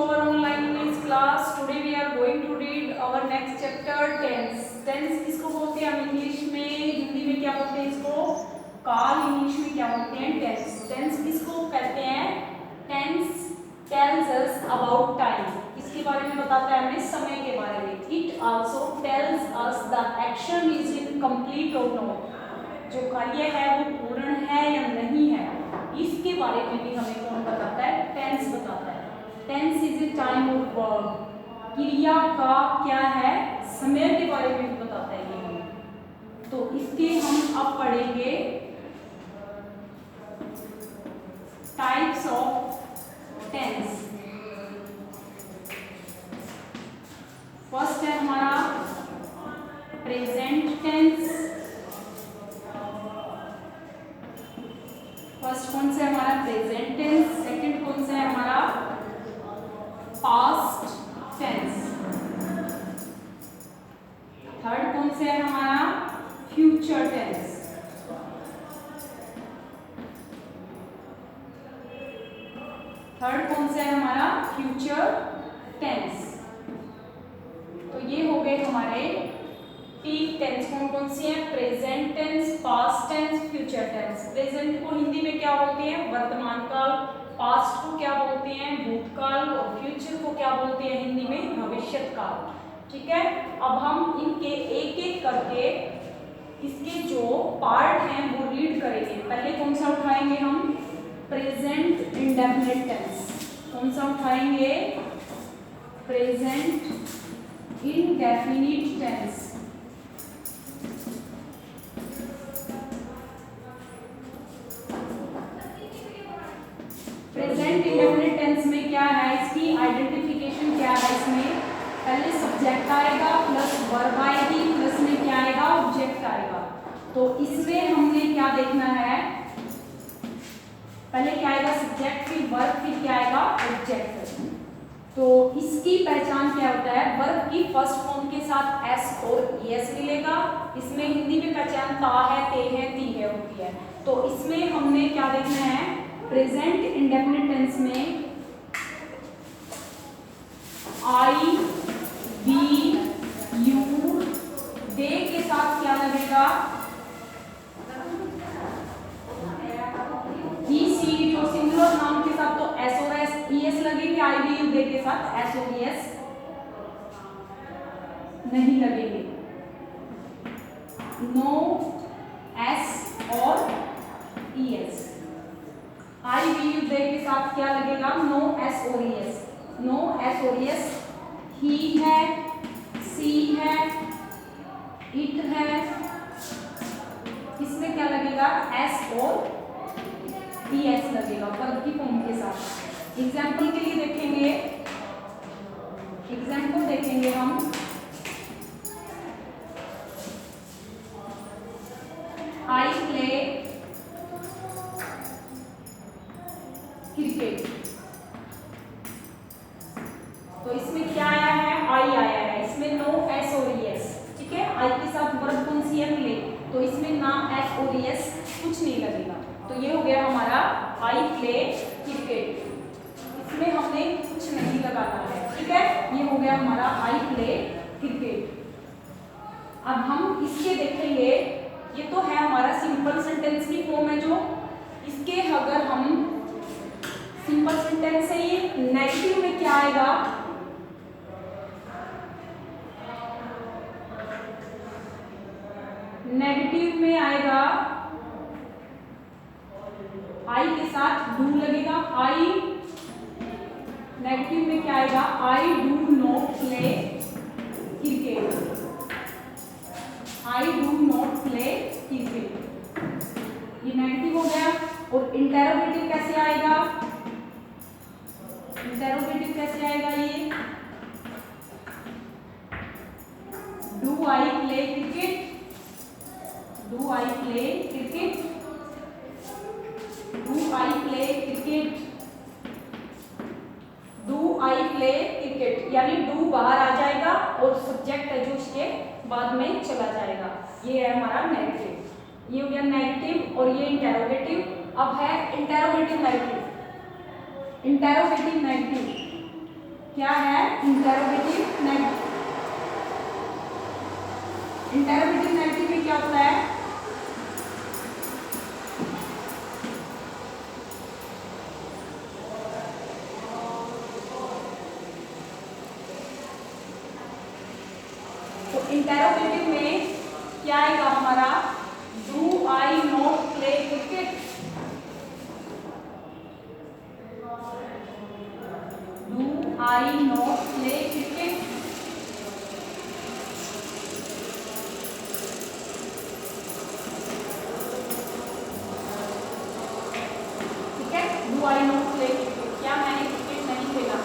our online English class. Today we are going to read our next chapter tense. Tense किसको बोलते हैं हम English में, हिंदी में क्या बोलते हैं इसको? काल, इंग्लिश में क्या बोलते हैं? टेंस. टेंस किसको कहते हैं? Tense tells us about time. इसके बारे में बताता है हमें समय के बारे में. It also tells us the action is incomplete or not. जो कार्य है वो पूर्ण है या नहीं है, इसके बारे में भी हमें कौन बताता है? टेंस बताता है. Tense is a time of verb. क्रिया का क्या है? समय के बारे में भी बताता है ये हमें. तो इसके हम अब पढ़ेंगे टाइप्स ऑफ टेंस. फर्स्ट है हमारा प्रेजेंट टेंस. फर्स्ट कौन सा है हमारा? Present tense. सेकंड कौन सा है हमारा? Past tense. थर्ड कौन सा है हमारा? Future tense. थर्ड कौन सा है हमारा? Future tense. तो ये हो गए हमारे तीन टेंस. कौन कौन सी हैं? Present tense, past tense, future tense. Present को हिंदी में क्या बोलते हैं? वर्तमान काल. पास्ट को क्या बोलते हैं? भूतकाल. और फ्यूचर को क्या बोलते हैं हिंदी में? भविष्यत काल. ठीक है. अब हम इनके एक एक करके इसके जो पार्ट हैं वो रीड करेंगे. पहले कौन सा उठाएंगे हम? Present indefinite tense. कौन सा उठाएंगे? Present indefinite tense. Present indefinite tense में क्या है? इसकी आइडेंटिफिकेशन क्या है? इसमें पहले सब्जेक्ट आएगा प्लस वर्ब आएगी, प्लस में क्या आएगा? ऑब्जेक्ट आएगा. तो इसमें हमने क्या देखना है? पहले क्या आएगा? सब्जेक्ट, फिर वर्ब, फिर क्या आएगा? ऑब्जेक्ट. तो इसकी पहचान क्या होता है? वर्ब की फर्स्ट फॉर्म के साथ एस और ईएस मिलेगा. इसमें हिंदी में पहचान ता है, ते है, ती है होती है. तो इसमें हमने क्या देखना है? प्रेजेंट इंडेफिनिट टेंस में आई, बी, यू, दे के साथ क्या लगेगा? ई, सी. जो सिंगुलर नाउन के साथ तो एस और एस, ईएस लगेंगे. आई, बी, यू, दे के साथ एस और ईएस नहीं लगेंगे. नो एस और ईएस. आई, बी, यू, दे के साथ क्या लगेगा? नो एस और ईएस. नो एस और ईएस. ही है, सी है, इट है. इसमें क्या लगेगा? एस और ईएस लगेगा वर्ब की फॉर्म के साथ. एग्जाम्पल के लिए देखेंगे. एग्जाम्पल देखेंगे हम. I play cricket. तो इसमें क्या आया है? आई आया है. इसमें नो एस और ईएस. ठीक है. आई के साथ वर्ब कौन सी है? प्ले. तो इसमें ना एस और ईएस कुछ नहीं लगेगा. तो ये हो गया हमारा आई प्ले क्रिकेट. इसमें हमने कुछ नहीं लगाना है. ठीक है. ये हो गया हमारा आई प्ले क्रिकेट. अब हम इसके देखेंगे. ये तो है हमारा सिंपल सेंटेंस की फॉर्म है. जो इसके अगर हम सिंपल सेंटेंस है, ये नेगेटिव में क्या आएगा? नेगेटिव में आएगा आई के साथ डू लगेगा. आई नेगेटिव में क्या आएगा? I do not play cricket. I do not play cricket. ये नेगेटिव हो गया. और इंटेरोगेटिव कैसे आएगा? इंटेरोगेटिव कैसे आएगा? ये do I play cricket. Do I play cricket. Do I play cricket. Do I play cricket. यानी डू बाहर आ जाएगा और सब्जेक्ट है जो उसके बाद में चला जाएगा. ये है हमारा नेगेटिव. ये हो गया नेगेटिव. और ये इंटेरोगेटिव. अब है इंटेरोगेटिव नेगेटिव. इंटेरोगेटिव नेगेटिव क्या है? Interrogative negative. इंटेरोगेटिव नेगेटिव में क्या होता है? तो इंटेरोगेटिव में क्या आएगा हमारा? Do I not play cricket? Do I not play cricket? ठीक है, do I not play cricket, क्या मैंने क्रिकेट नहीं खेला?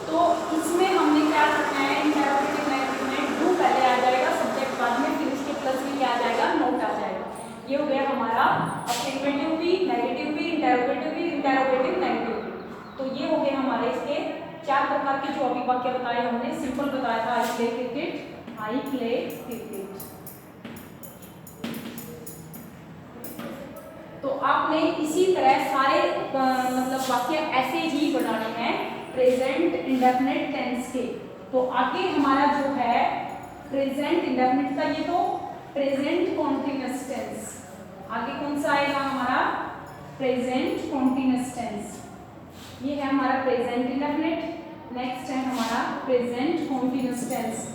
तो इसमें हमने क्या करना है? इंटेरोगेटिव नेगेटिव में डू पहले आ जाएगा, सब्जेक्ट बाद में, फिर उसके प्लस में क्या आ जाएगा? नोट आ जाएगा। ये हो गया हमारा अफर्मेटिव भी, नेगेटिव भी, इंटेरोगेटिव भी, इंटेरोगेटिव नेगेटिव भी। तो ये हो गए हमारे इसके 4 प्रकार के जो अभी वाक्य बताए हमने। सिंपल बताया था, I play cricket, I play cricket. तो आपने इसी तरह सारे मतलब वाक्य ऐसे ही बनाने हैं प्रेजेंट इंडेफिनिट टेंस के। तो आगे हमारा जो है प्रेजेंट इंडेफिनिट का, ये तो प्रेजेंट कॉन्टिन्यूअस टेंस। आगे कौन सा आएगा हमारा? Present continuous tense. ये है हमारा प्रेजेंट इंडेफिनिट। नेक्स्ट है हमारा present continuous tense.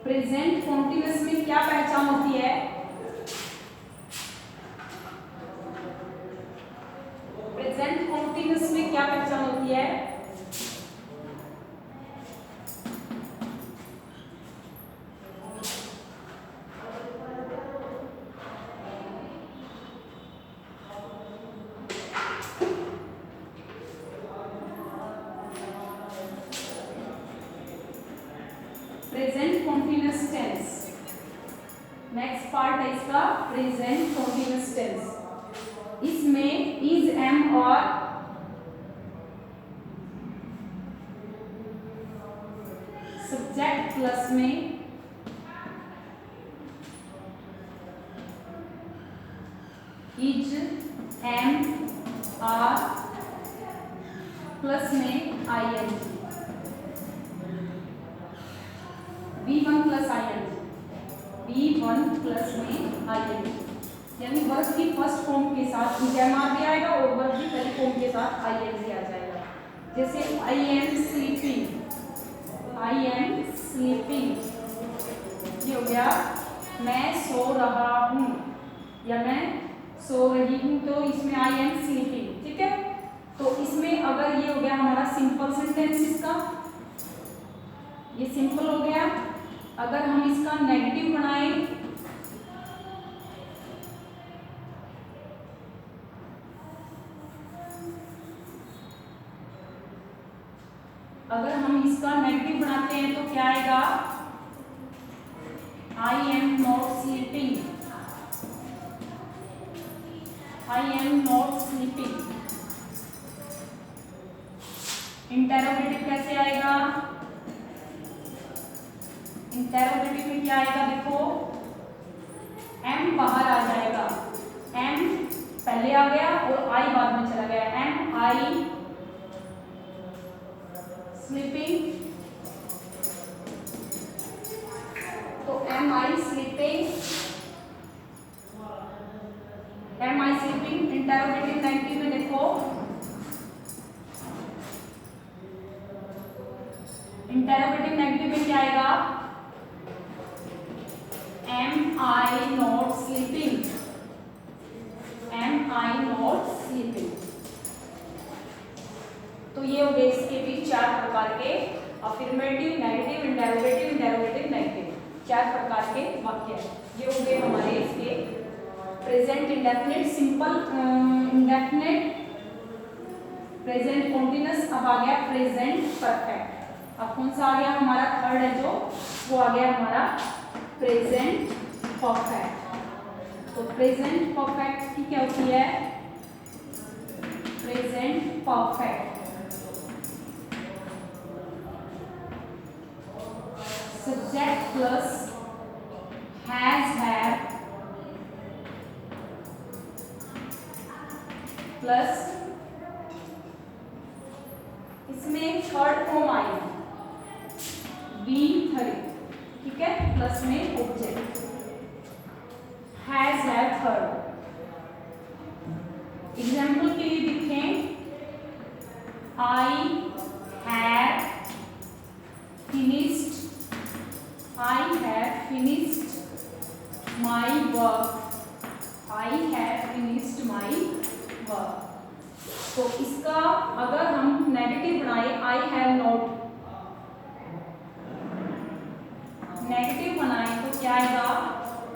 Present continuous में क्या पहचान होती है? प्रेजेंट कॉन्टिन्यूअस में क्या पहचान होती है? Present continuous tense. Next part है इसका प्रेजेंट कॉन्टिन्यूअस टेंस। इसमें इज, एम और सब्जेक्ट प्लस में इज, एम, आर प्लस में I N G. V1 plus I N G, V1 plus में आई एन जी, यानी वर्ब की फर्स्ट फॉर्म के साथ इजएमआर भी आएगा और वर्ब की पहली फॉर्म के साथ आईएनजी आ जाएगा। जैसे I am sleeping, I am sleeping, ये हो गया मैं सो रहा हूँ या मैं सो रही हूँ, तो इसमें आई एम स्लीपिंग। ठीक है, तो इसमें अगर ये हो गया हमारा सिंपल सेंटेंस, इसका ये सिंपल हो गया। अगर हम इसका नेगेटिव बनाएं, अगर हम इसका नेगेटिव बनाते हैं तो क्या आएगा? I am not sleeping, I am not sleeping. Interrogative कैसे आएगा? इंटेरोगेटिव में क्या आएगा? देखो, एम बाहर आ जाएगा, एम पहले आ गया और आई बाद में चला गया। एम आई स्लीपिंग, तो am I sleeping, am I sleeping. Interrogative negative में देखो, इंटेरोगेटिव नेगेटिव में क्या आएगा? Am I not sleeping, am I not sleeping. तो ये हो गए इसके भी 4 प्रकार के affirmative, negative, interrogative, interrogative negative, 4 प्रकार के वाक्य। ये हो गए हमारे इसके present indefinite, simple indefinite, present continuous. अब आ गया प्रेजेंट परफेक्ट। अब कौन सा आ गया हमारा? थर्ड है जो, वो आ गया हमारा प्रेजेंट परफेक्ट। तो प्रेजेंट परफेक्ट की क्या होती है? Present perfect subject plus has, have plus इसमें थर्ड फॉर्म आएगी, बी थर्ड, ठीक है, प्लस में object, has have third. Example के लिए लिखें, I have finished, I have finished my work, I have finished my work। तो इसका अगर हम नेगेटिव बनाए, I have not, नेगेटिव बनाए तो क्या आएगा,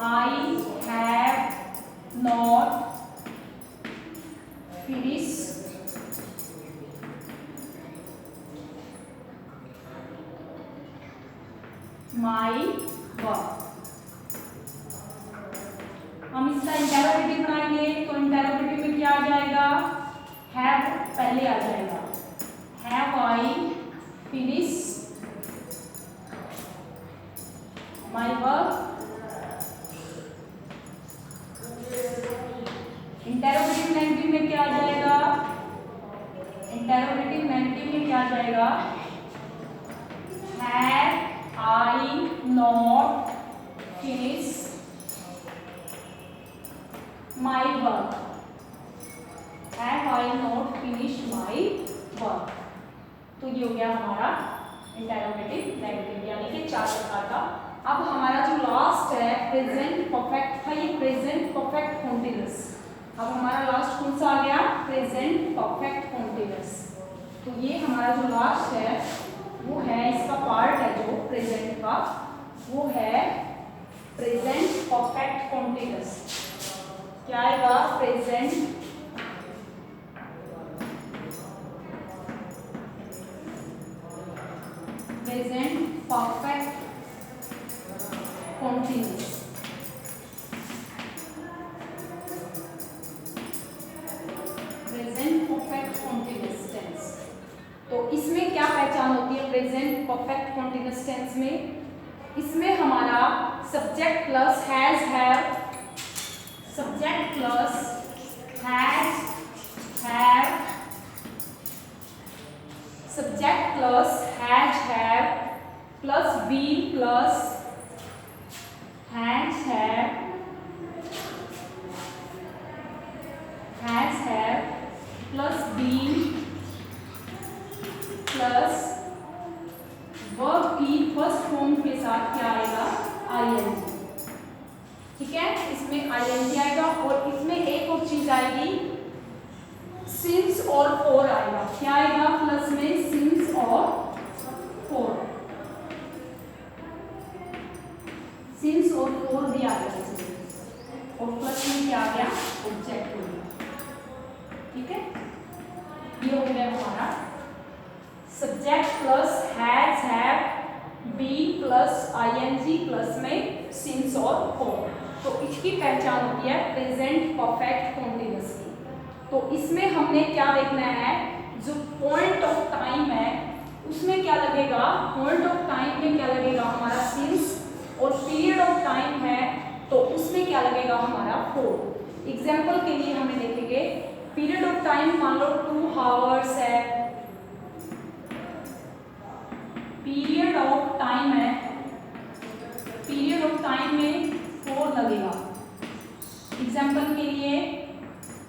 I have not finished my work। हम इसका इंटेरोगेटिव बनाएंगे तो इंटेरोगेटिव में क्या आ जाएगा, हैव पहले आ जाएगा, have I finish my work. Interrogative negative में क्या आ जाएगा, इंटेरोगेटिव नेगेटिव में क्या आ जाएगा, have I not finish my work, have I not finished my work। तो ये हो गया हमारा इंटेरोगेटिव नेगेटिव, यानी कि 4 प्रकार का। अब हमारा जो लास्ट है प्रेजेंट परफेक्ट था, ये प्रेजेंट परफेक्ट कॉन्टिन्यूअस। अब हमारा लास्ट कौन सा आ गया, प्रेजेंट परफेक्ट कॉन्टिन्यूअस। तो ये हमारा जो लास्ट है वो है, इसका पार्ट है जो प्रेजेंट का, वो है प्रेजेंट परफेक्ट कॉन्टिन्यूअस। क्या आएगा, present perfect continuous. Present perfect continuous tense. तो इसमें क्या पहचान होती है प्रेजेंट परफेक्ट कॉन्टिन्यूअस टेंस में, इसमें हमारा subject plus has have, subject plus has have, subject plus has have plus be plus has have, has have plus be plus verb की फर्स्ट फॉर्म के साथ क्या आएगा, आईएनजी। ठीक है, इसमें आईएनजी आएगा और इसमें एक और चीज आएगी, सिंस और फॉर आएगा। क्या आएगा प्लस में, सिंस और फॉर, सिंस और फॉर भी आ गया इसमें, और प्लस में क्या आ गया, ऑब्जेक्ट हो गया। ठीक है, ये हो गया हमारा subject plus has have, be plus ING plus में सिंस और फॉर। तो इसकी पहचान होती है प्रेजेंट परफेक्ट कॉन्टिन्यूअस की। तो इसमें हमने क्या देखना है, जो पॉइंट ऑफ टाइम है उसमें क्या लगेगा, पॉइंट ऑफ टाइम में क्या लगेगा हमारा सिंस, और पीरियड ऑफ टाइम है तो उसमें क्या लगेगा हमारा फॉर। एग्जाम्पल के लिए हमें देखेंगे, पीरियड ऑफ टाइम मान लो 2 आवर्स है, पीरियड ऑफ टाइम है, पीरियड ऑफ टाइम में 4 लगेगा। एग्जाम्पल के लिए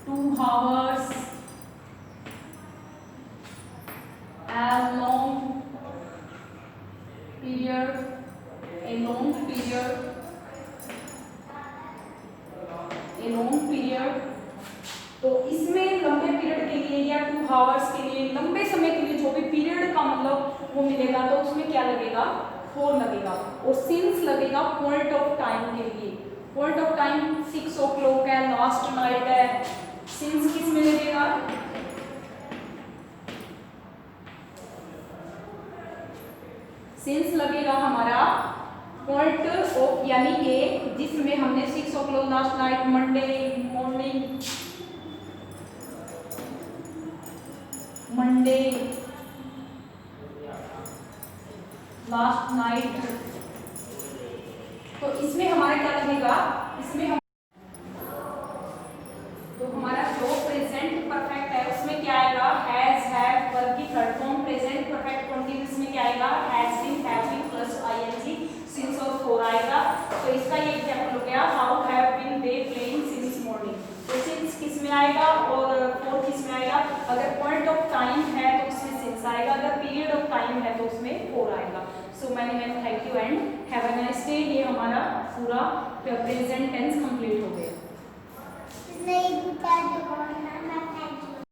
2 hours, a long period, a long period, a long period। तो इसमें लंबे पीरियड के लिए या 2 आवर्स के लिए, लंबे समय के लिए जो भी पीरियड का मतलब वो मिलेगा तो उसमें क्या लगेगा, 4 लगेगा। और सिंस लगेगा पॉइंट ऑफ टाइम के लिए, पॉइंट ऑफ टाइम 6 o'clock है, लास्ट नाइट है, सिंस किस में लगेगा, सिंस लगेगा हमारा पॉइंट ऑफ, यानी कि जिसमें हमने 6 o'clock last night, Monday morning, Monday last night, तो इसमें हमारा क्या लगेगा, इसमें हम, तो हमारा जो प्रेजेंट परफेक्ट है उसमें क्या आएगा, हैज हैव, वर्ब की थर्ड फॉर्म प्रेजेंट टाइम है तो उसमें सिंस आएगा, अगर पीरियड ऑफ टाइम है तो उसमें फोर आएगा। So many many thank you and have a nice day. ये हमारा पूरा प्रेजेंट टेंस कंप्लीट हो गया।